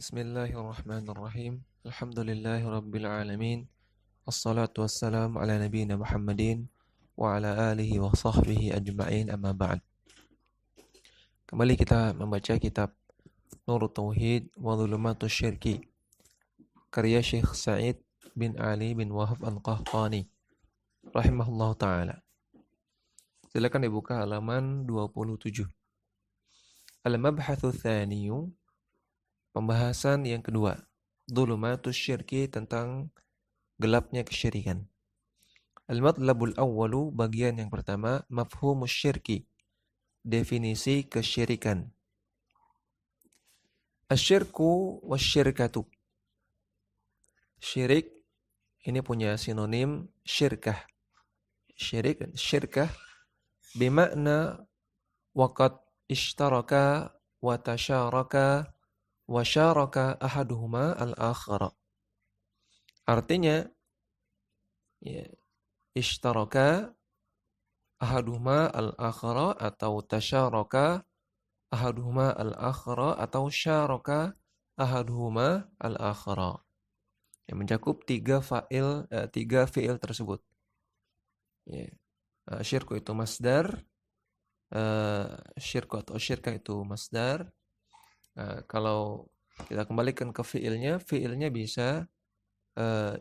Bismillahirrahmanirrahim. Alhamdulillahirabbil alamin. Wassalatu wassalamu ala nabiyyina Muhammadin wa ala alihi wa sahbihi ajma'in, amma ba'd. Kembali kita membaca kitab Nurut Tauhid wa Dhulumatus Syirki, karya Syekh Sa'id bin Ali bin Wahab Al-Qahtani rahimahullahu taala. Silakan dibuka halaman 27. Al-mabhatsu tsaniyu, pembahasan yang kedua, Dhulumatus Syirki, tentang gelapnya kesyirikan. Al-matlabul awwalu, bagian yang pertama, mafhumus syirki, definisi kesyirikan. Asyirku wasyirkatu. Syirik ini punya sinonim syirkah. Syirik dan syirkah bimakna waqad ishtaraka wa tasyaraka wa syaraka ahaduhuma al-akhara. Artinya ya, ishtaraka ahaduhuma al-akhara atau tasyaraka ahaduhuma al-akhara atau syaraka ahaduhuma al-akhara. Yang mencakup tiga fi'il tersebut. Ya. Syirku itu masdar, syirku atau syirkah itu masdar. Kalau kita kembalikan ke fi'ilnya bisa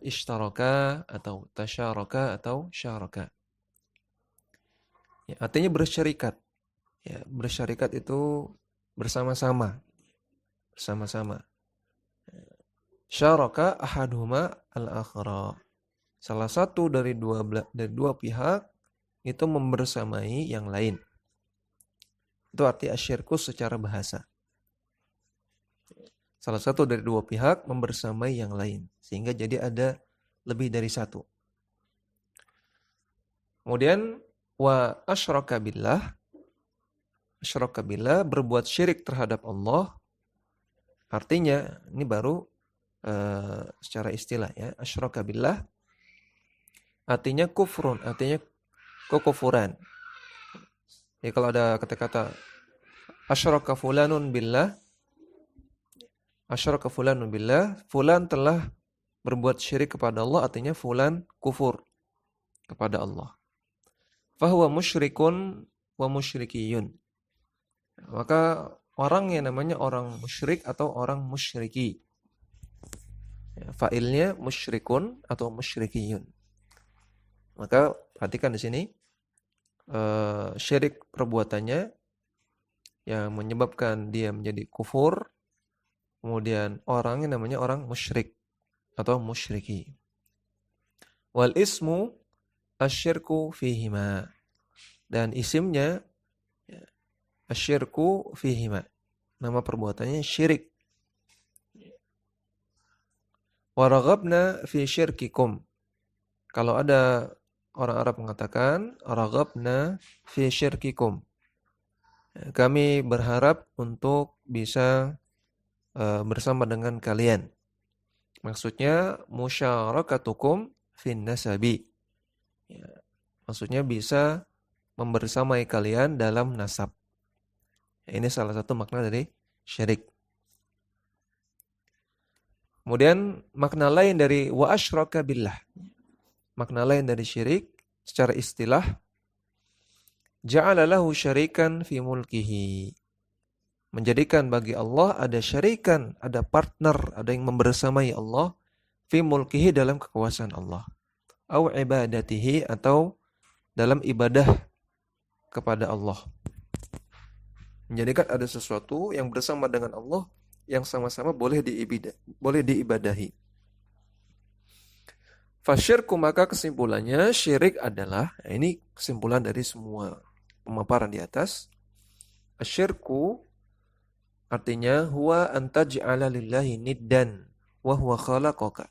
ishtaraka atau tasyaraka atau syaraka. Ya, artinya bersyarikat. Ya, bersyarikat itu bersama-sama. Bersama-sama. Syaraka ahaduhuma al-akhara. Salah satu dari dua pihak itu membersamai yang lain. Itu arti asyirku secara bahasa. Salah satu dari dua pihak membersamai yang lain, sehingga jadi ada lebih dari satu. Kemudian wa asyraka billah, berbuat syirik terhadap Allah. Artinya ini baru secara istilah ya, asyraka billah artinya kufrun, artinya kekufuran. Ya, kalau ada kata-kata asyraka fulanun billah, asyraka fulanun billah, fulan telah berbuat syirik kepada Allah, artinya fulan kufur kepada Allah. Fahuwa musyrikun wa musyrikiyun. Maka orang yang namanya orang musyrik atau orang musyriki. Ya, fa'ilnya musyrikun atau musyrikiyun. Maka perhatikan di sini syirik perbuatannya yang menyebabkan dia menjadi kufur. Kemudian orang yang namanya orang musyrik atau musyriki. Wal ismu asyirku fihima. Dan isimnya asyirku fihima. Nama perbuatannya syirik. Waraghabna fi syirkikum. Kalau ada orang Arab mengatakan raghabna fi syirkikum, kami berharap untuk bisa bersama dengan kalian. Maksudnya musyarakatukum fin nasabi. Ya, maksudnya bisa membersamai kalian dalam nasab. Ya, ini salah satu makna dari syirik. Kemudian makna lain dari wa asyraka billah. Makna lain dari syirik secara istilah, ja'ala lahu syarikan fi mulkihi. Menjadikan bagi Allah ada syarikan, ada partner, ada yang membersamai Allah fi mulkihi, dalam kekuasaan Allah. Au ibadatihi, atau dalam ibadah kepada Allah. Menjadikan ada sesuatu yang bersama dengan Allah yang sama-sama boleh diibadahi. Fasyirku, maka kesimpulannya syirik adalah, ini kesimpulan dari semua pemaparan di atas. Asyirku artinya huwa antaj'ala lillahi niddan wa huwa khalaqaka.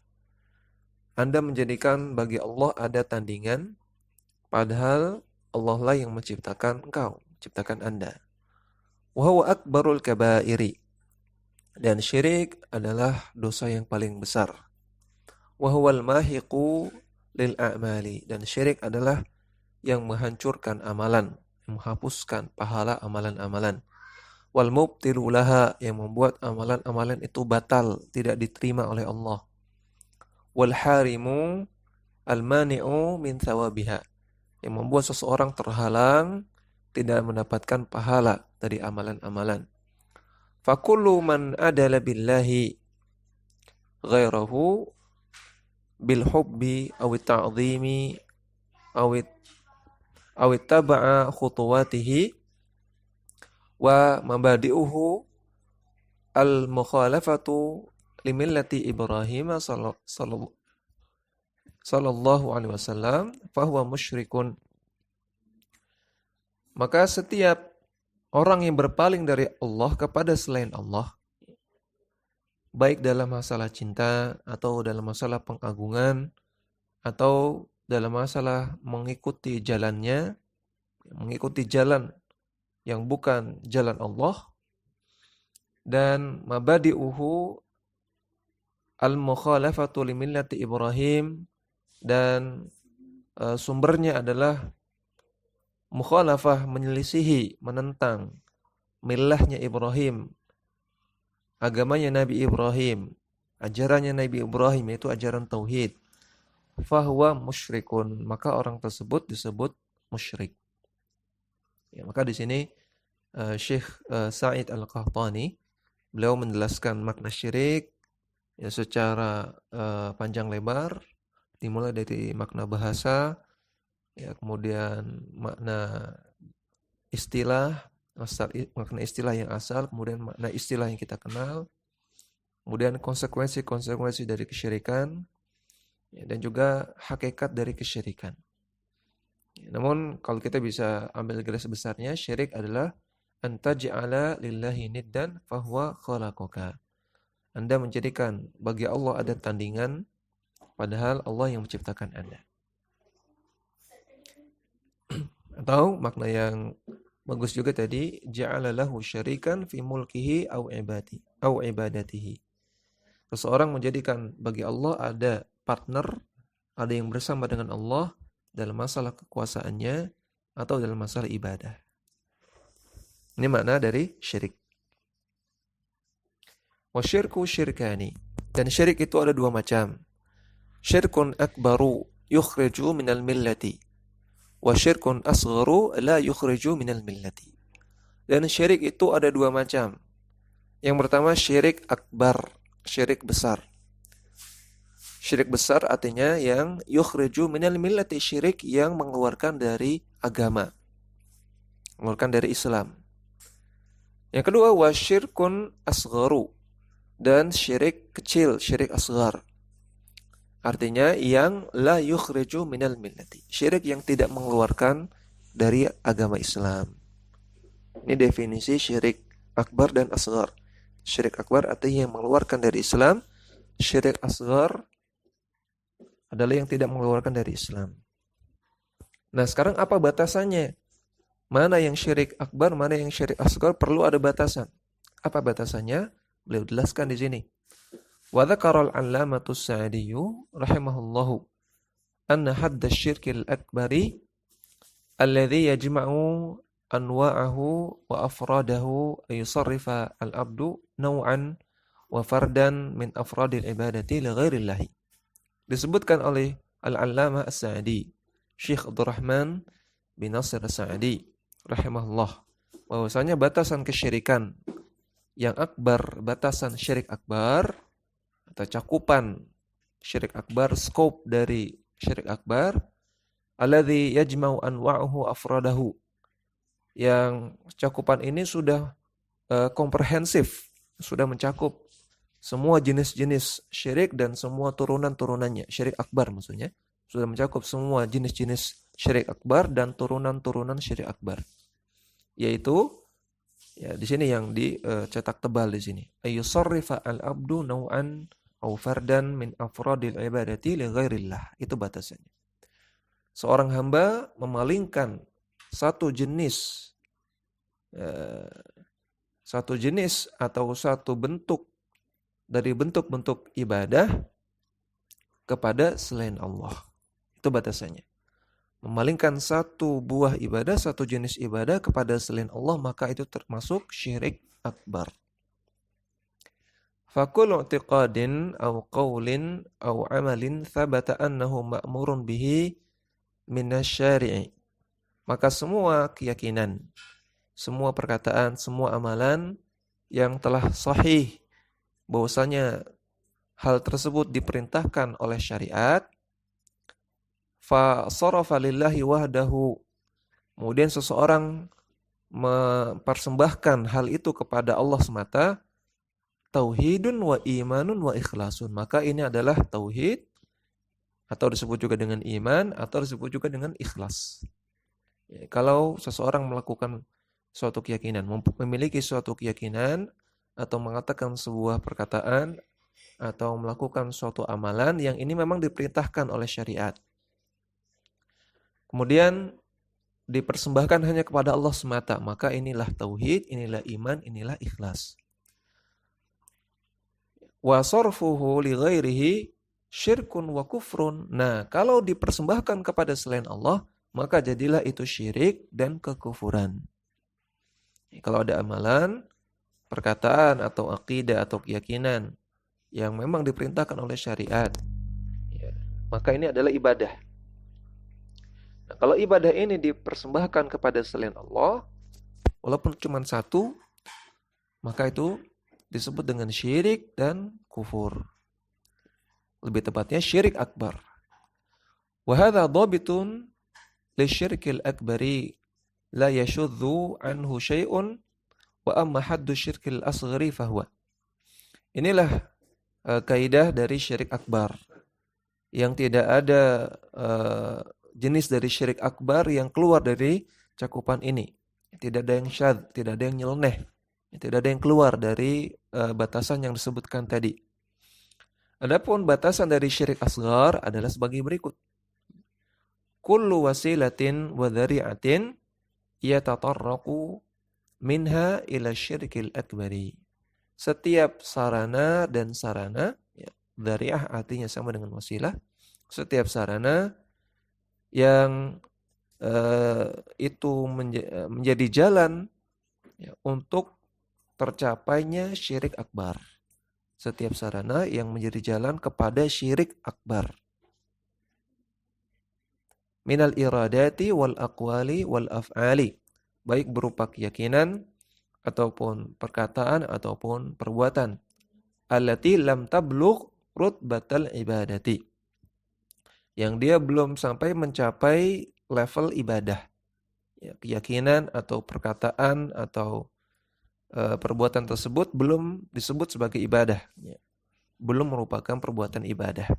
Anda menjadikan bagi Allah ada tandingan, padahal Allah lah yang menciptakan engkau, menciptakan Anda. Wa huwa akbarul kabairi. Dan syirik adalah dosa yang paling besar. Wa huwal mahiqu lil a'mali. Dan syirik adalah yang menghancurkan amalan, yang menghapuskan pahala amalan-amalan. wal mubtilu laha, yang membuat amalan-amalan itu batal, tidak diterima oleh Allah. Wal harimu al mani'u min thawabiha, yang membuat seseorang terhalang tidak mendapatkan pahala dari amalan-amalan. Fakullu man adala billahi ghairahu bil hubbi aw ta'dhimi aw taba'a khutuwatihi wa mabadi'uhu al mukhalafatu limillati Ibrahim sallallahu alaihi wasallam fahuwa musyrikun. Maka setiap orang yang berpaling dari Allah kepada selain Allah, baik dalam masalah cinta atau dalam masalah pengagungan atau dalam masalah mengikuti jalannya, mengikuti jalan yang bukan jalan Allah, dan mabadi'uhu al-mukhalafatu limillati Ibrahim, dan sumbernya adalah mukhalafah, menyelisihi, menentang millahnya Ibrahim, agamanya Nabi Ibrahim, ajarannya Nabi Ibrahim, yaitu ajaran tauhid. Fahuwa musyrikun, maka orang tersebut disebut musyrik. Ya, maka di sini Syekh Sa'id Al-Qahtani, beliau menjelaskan makna syirik ya secara panjang lebar, dimulai dari makna bahasa, ya, kemudian makna istilah, makna istilah yang asal, kemudian makna istilah yang kita kenal, kemudian konsekuensi-konsekuensi dari kesyirikan, ya, dan juga hakikat dari kesyirikan. Ya, namun kalau kita bisa ambil garis besarnya, syirik adalah antaj'ala lillahi niddan fahuwa khalaqaka. Anda menjadikan bagi Allah ada tandingan, padahal Allah yang menciptakan Anda. Atau makna yang bagus juga tadi, ja'ala lahu syarikan fi mulkihi au ibadatihi. Seseorang menjadikan bagi Allah ada partner, ada yang bersama dengan Allah dalam masalah kekuasaannya atau dalam masalah ibadah. Ini makna dari syirik. Wa syirku syirkani, dan syirik itu ada dua macam. Syirkun akbaru yukhriju minal millati, wa syirkun asgharu la yukhriju minal millati. Dan syirik itu ada dua macam. Yang pertama syirik akbar, syirik besar. Syirik besar artinya yang yukhriju minal millati, syirik yang mengeluarkan dari agama, mengeluarkan dari Islam. Yang kedua wa syirkun asgharu, dan syirik kecil, syirik asghar. Artinya yang la yukhriju minal millati, syirik yang tidak mengeluarkan dari agama Islam. Ini definisi syirik akbar dan asghar. Syirik akbar artinya yang mengeluarkan dari Islam, syirik asghar adalah yang tidak mengeluarkan dari Islam. Nah, sekarang apa batasannya? Mana yang syirik akbar, mana yang syirik asghar, perlu ada batasan. Apa batasannya? Beliau jelaskan di sini. Wa dzakara al-'allamatu as-Sa'di rahimahullahu anna hadd asy-syirki al-akbari alladhi yajma'u anwa'ahu wa afradahu ay yusarrifa al-'abdu naw'an wa fardan min afradil ibadati li ghairillah. Disebutkan oleh al-'allamah as-Sa'di, Syekh Abdurrahman bin Nasir as-Sa'di rahimahullah, bahwasanya batasan kesyirikan yang akbar, batasan syirik akbar atau cakupan syirik akbar, scope dari syirik akbar, alladzi yajma'u anwa'uhu afradahu, yang cakupan ini sudah komprehensif, sudah mencakup semua jenis-jenis syirik dan semua turunan-turunannya. Syirik akbar maksudnya sudah mencakup semua jenis-jenis syirik akbar dan turunan-turunan syirik akbar. Yaitu ya di sini yang dicetak tebal di sini. Ayyusarrifa al-abdu naw'an aw fardan min afradil ibadati li ghairillah. Itu batasannya. Seorang hamba memalingkan satu jenis atau satu bentuk dari bentuk-bentuk ibadah kepada selain Allah. Itu batasannya. memalingkan satu buah ibadah, satu jenis ibadah kepada selain Allah, maka itu termasuk syirik akbar. Fakul i'tiqadin aw qawlin aw amalin thabata annahu ma'murun bihi minasyari'i. Maka semua keyakinan, semua perkataan, semua amalan yang telah sahih bahwasanya hal tersebut diperintahkan oleh syariat, fa sarafa lillahi wahdahu. Kemudian seseorang mempersembahkan hal itu kepada Allah semata, tauhidun wa imanun wa ikhlasun. Maka ini adalah tauhid, atau disebut juga dengan iman, atau disebut juga dengan ikhlas. Ya, kalau seseorang melakukan suatu keyakinan, memiliki suatu keyakinan, atau mengatakan sebuah perkataan, atau melakukan suatu amalan yang ini memang diperintahkan oleh syariat, kemudian dipersembahkan hanya kepada Allah semata, maka inilah tauhid, inilah iman, inilah ikhlas. Wa sarfuhu li ghairihi syirkun wa kufrun. Nah, kalau dipersembahkan kepada selain Allah, maka jadilah itu syirik dan kekufuran. Kalau ada amalan, perkataan atau akidah atau keyakinan yang memang diperintahkan oleh syariat, ya, maka ini adalah ibadah. Nah, kalau ibadah ini dipersembahkan kepada selain Allah, walaupun cuma satu, maka itu disebut dengan syirik dan kufur. Lebih tepatnya syirik akbar. Wa hadza dhabitun lisyirkil akbari la yashudzu anhu syai'un wa amma haddu syirkil asghari fahuwa. Inilah kaidah dari syirik akbar, yang tidak ada jenis dari syirik akbar yang keluar dari cakupan ini. Tidak ada yang syadz, tidak ada yang nyeleneh, tidak ada yang keluar dari batasan yang disebutkan tadi. Adapun batasan dari syirik asghar adalah sebagai berikut. Kullu wasilatin wa dhari'atin yatatarraqu minha ila syirkil akbari. Setiap sarana dan sarana, ya, dhari'ah artinya sama dengan wasilah. Setiap sarana yang itu menjadi jalan, ya, untuk tercapainya syirik akbar. Setiap sarana yang menjadi jalan kepada syirik akbar. Minal iradati wal aqwali wal af'ali. Baik berupa keyakinan, ataupun perkataan, ataupun perbuatan. Allati lam tablugh rutbatal ibadati. Yang dia belum sampai mencapai level ibadah. Ya, keyakinan atau perkataan atau perbuatan tersebut belum disebut sebagai ibadah, ya, belum merupakan perbuatan ibadah,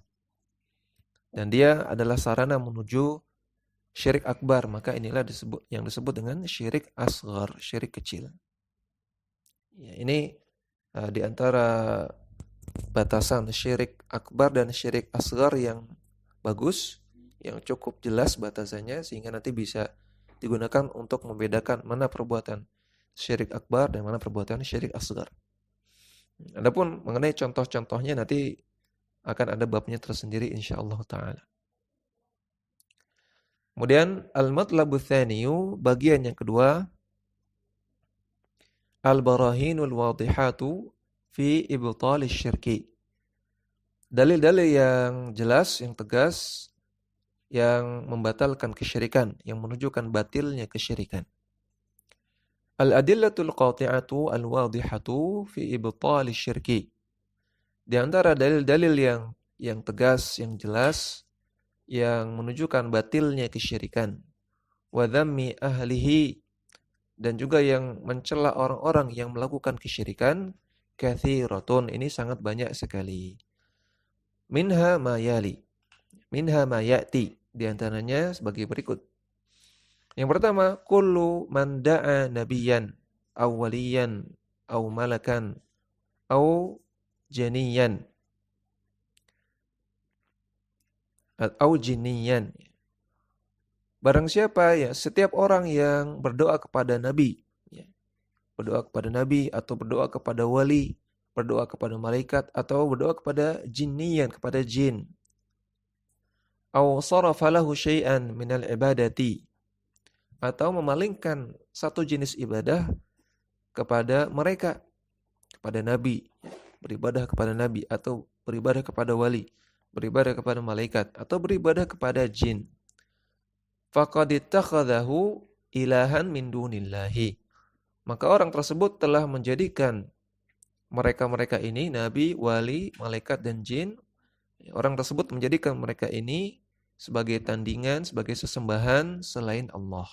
dan dia adalah sarana menuju syirik akbar, maka inilah yang disebut dengan syirik asghar, syirik kecil. Ya, ini di antara batasan syirik akbar dan syirik asghar yang bagus, yang cukup jelas batasannya, sehingga nanti bisa digunakan untuk membedakan mana perbuatan syirik akbar dan mana perbuatan syirik asghar. Adapun mengenai contoh-contohnya nanti akan ada babnya tersendiri insyaallah taala. Kemudian al-matlabu tsaniyu, bagian yang kedua, al-barahinul wadihatu fi ibtali syirki. Dalil-dalil yang jelas, yang tegas, yang membatalkan kesyirikan, yang menunjukkan batilnya kesyirikan. Al-adillatul qati'atu al-wadihatu fi ibtali syirki. Di antara dalil-dalil yang tegas, yang jelas, yang menunjukkan batilnya kesyirikan. Wa dhammi ahlihi, dan juga yang mencela orang-orang yang melakukan kesyirikan, katsiratun, ini sangat banyak sekali. Minha ma yali, minha ma ya'ti, di antaranya sebagai berikut. Yang pertama, kullu man da'a nabiyan aw waliyan aw malakan aw janiyan atau jinniyan. Barang siapa, ya, setiap orang yang berdoa kepada nabi, ya, berdoa kepada nabi atau berdoa kepada wali, berdoa kepada malaikat, atau berdoa kepada jinniyan, kepada jin, Aw sarafa lahu syai'an minal ibadati, atau memalingkan satu jenis ibadah kepada mereka, kepada nabi, beribadah kepada nabi atau beribadah kepada wali, beribadah kepada malaikat atau beribadah kepada jin. Faqad ittakhadhahu ilahan min dunillahi. Maka orang tersebut telah menjadikan mereka-mereka ini, nabi, wali, malaikat dan jin, orang tersebut menjadikan mereka ini sebagai tandingan, sebagai sesembahan selain Allah.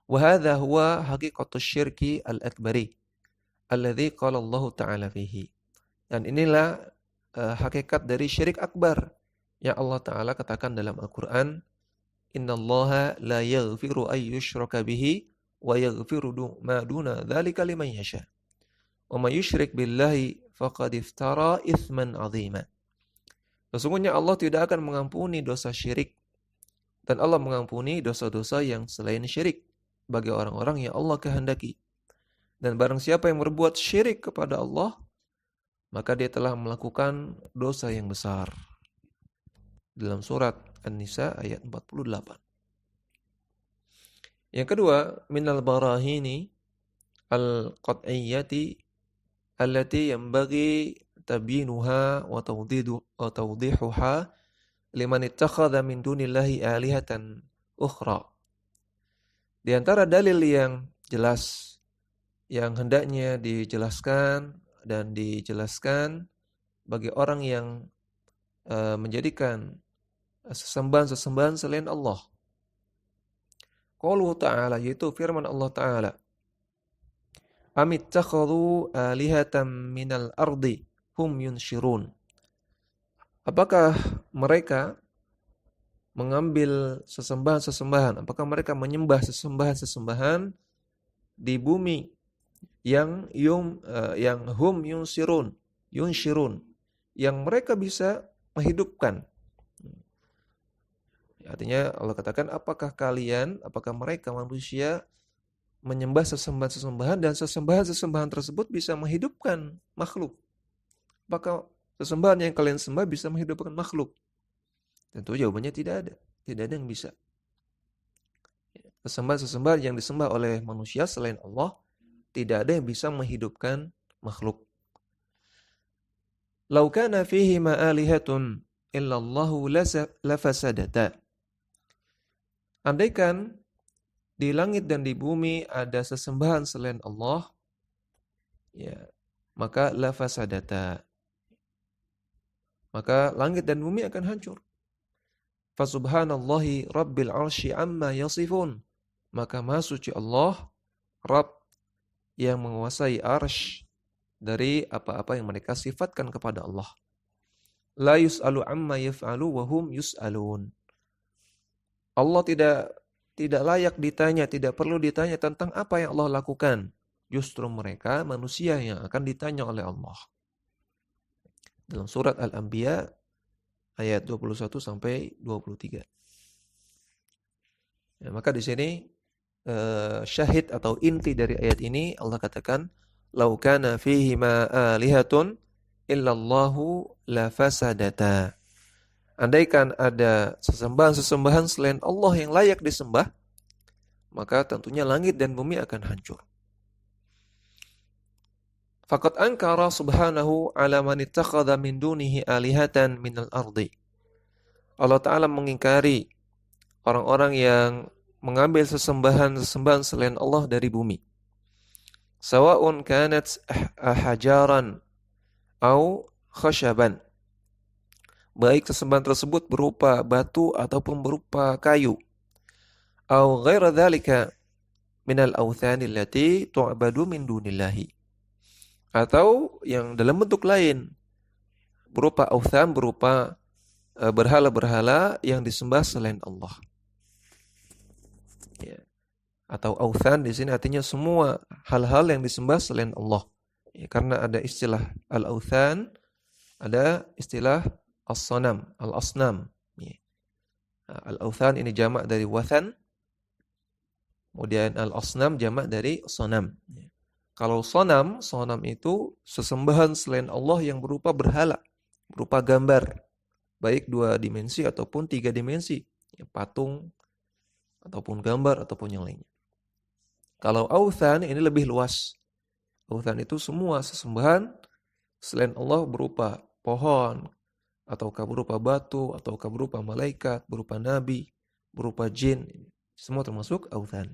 Wa hadha huwa haqiqatus syirki al-akbari alladzi qala Allah Ta'ala fihi. Dan inilah hakikat dari syirik akbar yang Allah Ta'ala katakan dalam Al-Quran, innallaha la yaghfiru ay yushraka bihi wa yaghfiru ma duna dzalika liman yasha. Wa may yusyrik billahi faqad iftara itsman 'azima. Sesungguhnya Allah tidak akan mengampuni dosa syirik, dan Allah mengampuni dosa-dosa yang selain syirik bagi orang-orang yang Allah kehendaki. Dan barang siapa yang berbuat syirik kepada Allah, maka dia telah melakukan dosa yang besar. Dalam surat An-Nisa ayat 48. Yang kedua, minal barahini al-qat'iyyati allati yanbaghi tabyinuha wa tawdihuha liman ittakhadha min dunillahi alihatan ukhra. Di antara dalil yang jelas yang hendaknya dijelaskan dan dijelaskan bagi orang yang menjadikan sesembahan-sesembahan selain Allah. Qauluhu ta'ala, yaitu firman Allah Ta'ala, amittakhadhu alihatan minal ardi hum yunshirun. Apakah mereka mengambil sesembahan-sesembahan, apakah mereka menyembah sesembahan-sesembahan di bumi yang hum yunshirun, yang mereka bisa menghidupkan. Artinya Allah katakan, apakah mereka manusia menyembah sesembahan-sesembahan dan sesembahan-sesembahan tersebut bisa menghidupkan makhluk? Apakah sesembahan yang kalian sembah bisa menghidupkan makhluk? Tentu jawabannya tidak ada. Tidak ada yang bisa. Sesembahan-sesembahan yang disembah oleh manusia selain Allah, tidak ada yang bisa menghidupkan makhluk. Lau kana fihi ma'alihatun illallahu lafasadata. Andaikan di langit dan di bumi ada sesembahan selain Allah, ya, maka lafasadata. Maka langit dan bumi akan hancur. Fasubhanallahi rabbil arsy amma yasifun. Maka maha suci Allah, Rabb yang menguasai arsy dari apa-apa yang mereka sifatkan kepada Allah. La yus'alu amma yaf'alu wa hum yus'alun. Allah tidak layak ditanya, tidak perlu ditanya tentang apa yang Allah lakukan. Justru mereka manusia yang akan ditanya oleh Allah. Dalam surat Al-Anbiya ayat 21 sampai 23. Ya, maka di sini syahid atau inti dari ayat ini Allah katakan, "Lau kana fihi ma alihatun illallahu lafasadata." Andaikan ada sesembahan-sesembahan selain Allah yang layak disembah, maka tentunya langit dan bumi akan hancur. Faqad ankara subhanahu ala man ittakhadha min dunihi alihatan minal ardi. Allah Ta'ala mengingkari orang-orang yang mengambil sesembahan-sesembahan selain Allah dari bumi. Sawa'un kanat hajaran au khashaban. Baik sesembahan tersebut berupa batu ataupun berupa kayu. Au ghaira dzalika minal awthani allati tu'badu min dunillahi. Atau yang dalam bentuk lain berupa awthan, berupa berhala-berhala yang disembah selain Allah. Ya. Atau awthan di sini artinya semua hal-hal yang disembah selain Allah. Ya, karena ada istilah al-awthan, ada istilah as-sanam, al-asnam. Ya. Al-awthan ini jamak dari wathan, kemudian al-asnam jamak dari sanam. Ya. Kalau sonam itu sesembahan selain Allah yang berupa berhala, berupa gambar. baik 2 dimensi ataupun 3 dimensi, ya, patung ataupun gambar ataupun yang lainnya. Kalau authan ini lebih luas. Authan itu semua sesembahan selain Allah berupa pohon, ataukah berupa batu, ataukah berupa malaikat, berupa nabi, berupa jin. Semua termasuk authan.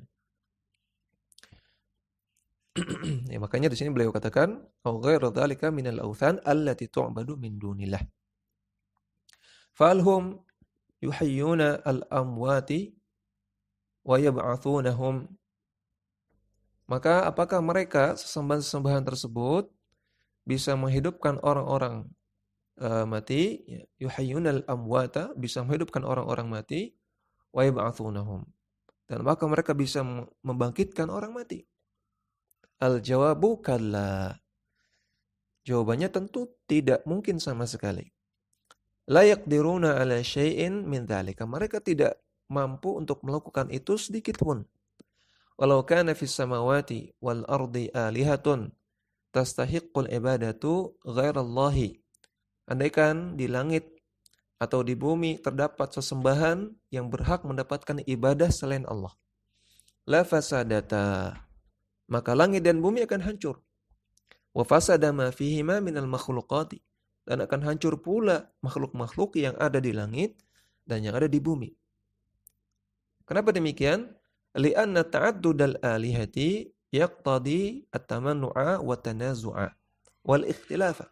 Ya, makanya di sini beliau katakan, "Au ghairu dzalika minal authan allati tu'badu min dunillah." Falhum yuhayyuna al-amwati wa yab'atsunahum. Maka apakah mereka sesembahan-sesembahan tersebut bisa menghidupkan orang-orang mati, ya, yuhayyunal amwata, bisa menghidupkan orang-orang mati, wa yab'atsunahum. Dan apakah mereka bisa membangkitkan orang mati? Al-jawabu kalla. Jawabannya tentu tidak mungkin sama sekali. La yaqdiruna ala syai'in min dzalika. Mereka tidak mampu untuk melakukan itu sedikit pun. Walau kana fis samawati wal ardi alihatun tastahiqqul ibadatu ghairallahi. Andaikan di langit atau di bumi terdapat sesembahan yang berhak mendapatkan ibadah selain Allah, la fasadata, maka langit dan bumi akan hancur. Wa fasada ma fihima minal makhluqati, dan akan hancur pula makhluk-makhluk yang ada di langit dan yang ada di bumi. Kenapa demikian? Li'anna ta'addudal alihati yaqtadi at-tamannu'a wa tanazu'a wal ikhtilafa.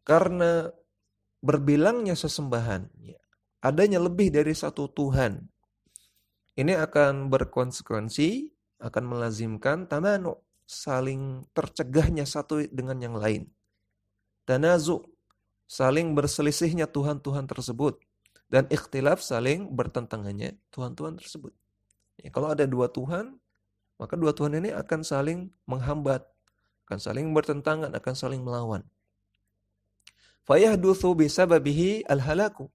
Karena berbilangnya sesembahan, ya, adanya lebih dari satu Tuhan, ini akan berkonsekuensi, akan melazimkan tamanu, saling tercegahnya satu dengan yang lain. Tanazu, saling berselisihnya Tuhan-Tuhan tersebut. Dan ikhtilaf, saling bertentangannya Tuhan-Tuhan tersebut. Ya, kalau ada 2 Tuhan, maka 2 Tuhan ini akan saling menghambat, akan saling bertentangan, akan saling melawan. Fayahdutsu bisababihi al-halaku,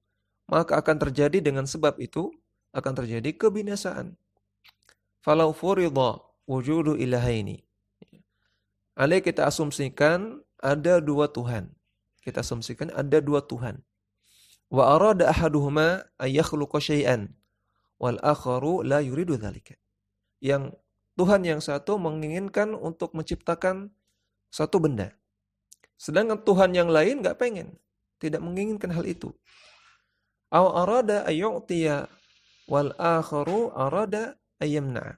maka akan terjadi dengan sebab itu, akan terjadi kebinasaan. Falau furida wujudu ilahaini. Andai kita asumsikan ada 2 Tuhan. Kita asumsikan ada 2 Tuhan. Wa arada ahaduhuma ay yakhluqa syai'an wal akharu la yuridu dzalika. Yang Tuhan yang satu menginginkan untuk menciptakan satu benda. Sedangkan Tuhan yang lain enggak pengen, tidak menginginkan hal itu. Aw arada ay yu'tiya wal akharu arada ay yamna.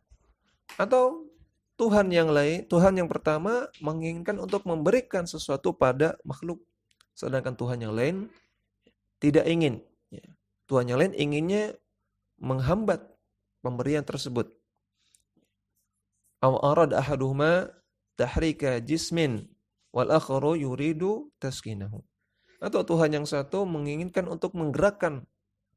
Atau Tuhan yang lain, Tuhan yang pertama menginginkan untuk memberikan sesuatu pada makhluk, sedangkan Tuhan yang lain tidak ingin. Tuhan yang lain inginnya menghambat pemberian tersebut. Aw arad ahaduhuma tahrika jismin wal akharu yuridu taskinahu. Atau Tuhan yang satu menginginkan untuk menggerakkan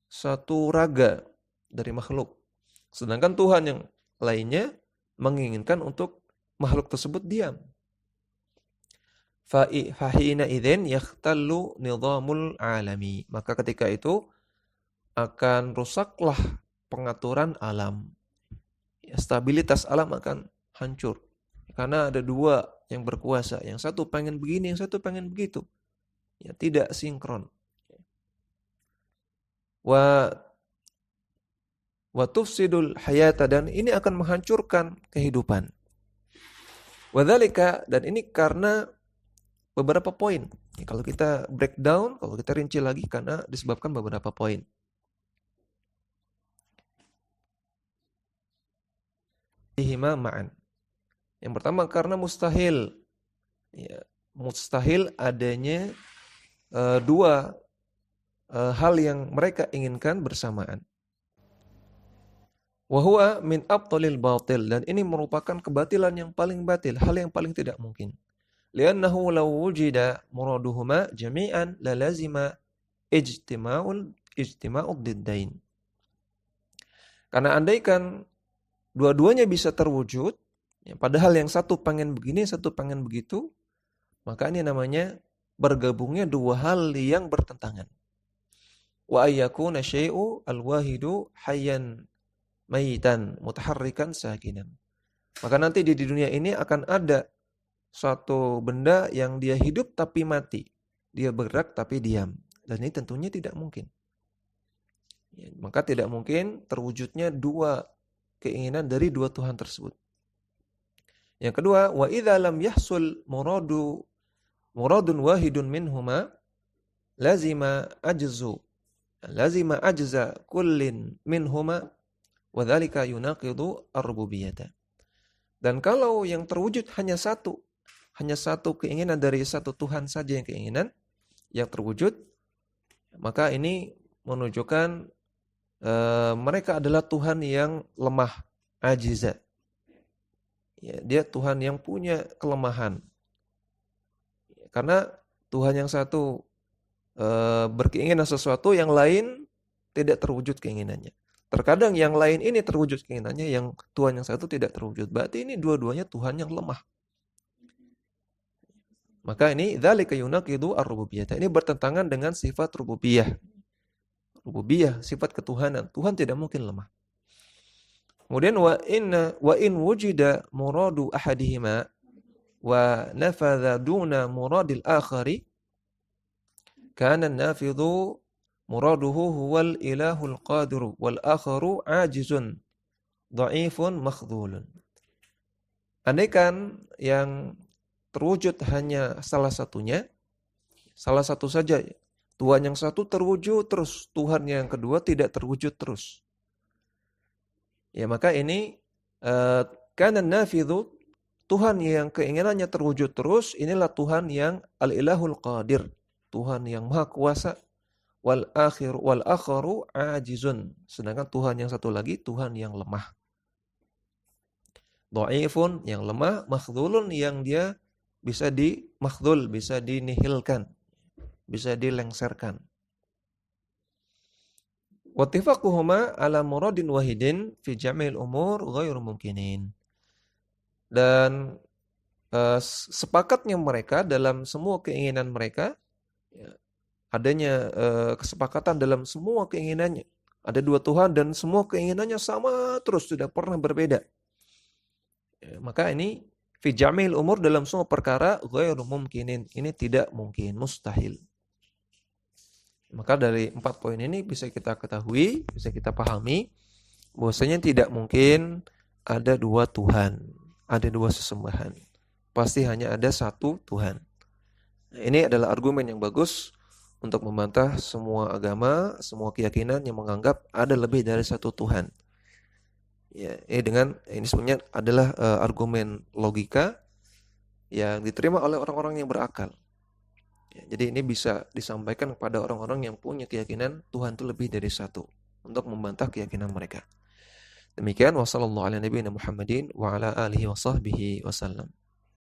satu raga dari makhluk, sedangkan Tuhan yang lainnya menginginkan untuk makhluk tersebut diam. Fahina idzin yakhtallu nizamul alami. Maka ketika itu akan rusaklah pengaturan alam. Ya, stabilitas alam akan hancur. Karena ada 2 yang berkuasa. Yang satu pengen begini, yang satu pengen begitu. Ya, tidak sinkron. Wa tufsidul hayata, dan ini akan menghancurkan kehidupan. Wadzalika, dan ini karena beberapa poin. Ya, kalau kita breakdown, kalau kita rinci lagi, karena disebabkan beberapa poin. Ihima ma'an. Yang pertama karena mustahil. Ya, mustahil adanya 2 hal yang mereka inginkan bersamaan. Wa huwa min abtalil batil, dan ini merupakan kebatilan yang paling batil, hal yang paling tidak mungkin. Li'annahu law wujida muraduhuma jami'an la lazima ijtima'ud diddain. Karena andaikan dua-duanya bisa terwujud, ya, padahal yang satu pengen begini, satu pengen begitu, maka ini namanya bergabungnya 2 hal yang bertentangan. Wa ayyakuna syai'u al-wahidu hayyan mayitan mutaharrikan sakinan. Maka nanti di dunia ini akan ada suatu benda yang dia hidup tapi mati. Dia bergerak tapi diam. Dan ini tentunya tidak mungkin. Ya, maka tidak mungkin terwujudnya dua keinginan dari dua Tuhan tersebut. Yang kedua, wa idza lam yahsul muradun wahidun minhuma lazima ajza kullin minhuma wa dzalika yunaqidu ar-rububiyyah. Dan kalau yang terwujud hanya satu keinginan dari satu Tuhan saja yang keinginan yang terwujud, maka ini menunjukkan mereka adalah Tuhan yang lemah, ajiza. Ya, dia Tuhan yang punya kelemahan. Karena Tuhan yang satu berkeinginan sesuatu, yang lain tidak terwujud keinginannya. Terkadang yang lain ini terwujud keinginannya, yang Tuhan yang satu tidak terwujud. Berarti ini dua-duanya Tuhan yang lemah. Maka ini dzalika yunaqidu ar-rububiyyah. Ini bertentangan dengan sifat rububiyah. Rububiyah, sifat ketuhanan. Tuhan tidak mungkin lemah. Kemudian wa in wujida muradu ahadihima wa nafadha duna muradil akhari kana an-nafidhu muraduhu huwal ilahul qadiru wal akharu ajizun dha'ifun makhdhulun. Andaikan yang terwujud hanya salah satunya, salah satu saja, Tuhan yang satu terwujud terus, Tuhan yang kedua tidak terwujud terus. Ya, maka ini kana nafidhu, Tuhan yang keinginannya terwujud terus, inilah Tuhan yang al-ilahul qadir, Tuhan yang maha kuasa, wal akharu ajizun, sedangkan Tuhan yang satu lagi Tuhan yang lemah. Dhaifun, yang lemah, makhdhulun, yang dia bisa bisa dinihilkan, bisa dilengserkan. Wattifaquhuma ala muradin wahidin fi jam'il umur ghairu mumkinin. Dan sepakatnya mereka dalam semua keinginan mereka, ya, adanya kesepakatan dalam semua keinginannya. Ada dua Tuhan dan semua keinginannya sama terus, tidak pernah berbeda. Ya, maka ini fi jam'il umur, dalam semua perkara, ghairu mumkinin, ini tidak mungkin, mustahil. Maka dari 4 poin ini bisa kita ketahui, bisa kita pahami bahwasanya tidak mungkin ada dua Tuhan, ada dua sesembahan. Pasti hanya ada satu Tuhan. Nah, ini adalah argumen yang bagus untuk membantah semua agama, semua keyakinan yang menganggap ada lebih dari satu Tuhan. Ya, ini sebenarnya adalah argumen logika yang diterima oleh orang-orang yang berakal. Ya, jadi ini bisa disampaikan kepada orang-orang yang punya keyakinan Tuhan itu lebih dari satu, untuk membantah keyakinan mereka. Demikian, wassallallahu ala nabiyina Muhammadin wa ala alihi wa sahbihi wasallam.